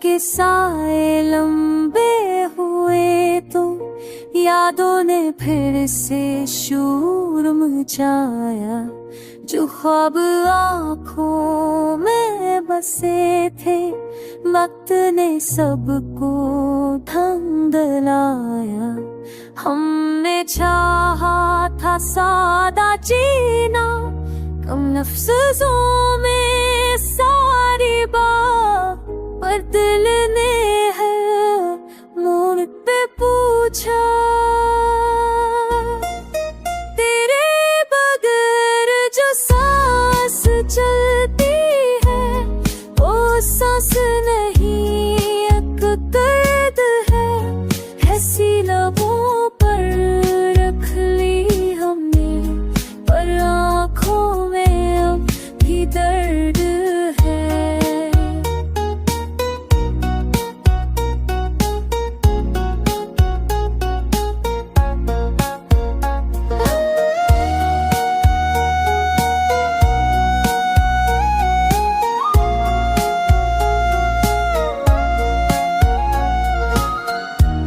के साए लंबे हुए तो यादों ने फिर से शोर मचाया। जो ख्वाब आँखों में बसे थे वक्त ने सबको धंधलाया। हमने चाहा था सादा जीना, कम लफ्ज़ों में सारी बात, पर दिल ने है मोड़ पे पूछा तेरे बगैर जो सांस चलती है वो सांस नहीं एक दर्द है सी लबों पर रख ली हमने, पर आँखों में अब भी दर्द है।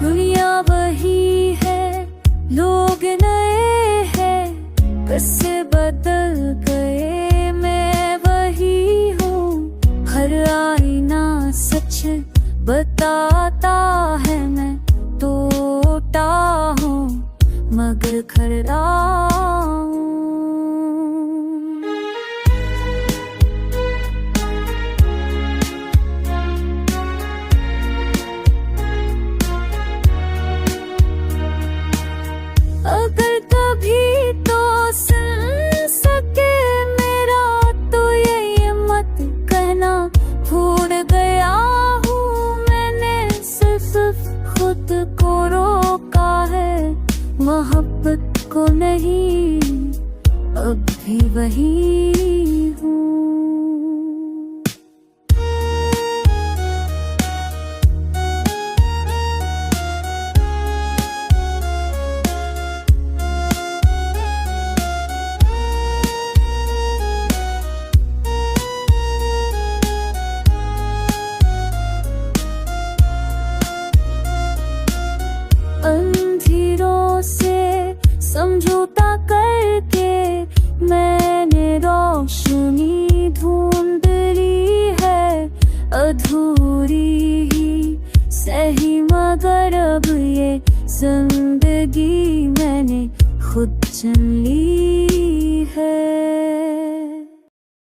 दुनिया वही है, लोग नए हैं, कैसे बदल गए मैं वही हूँ। हर आईना सच बताता है, मैं टूटा हूँ मगर खरा हूँ। अगर कभी तो सुन सके मेरा तो ये मत कहना भूल गया हूँ मैंने, सिर्फ खुद को रोका है, मोहब्बत को नहीं, अब भी वही हूँ। अंधेरों से समझौता करके मैंने रोशनी ढूंढ ली है, अधूरी ही सही मगर अब ये जिंदगी मैंने खुद चुन ली है।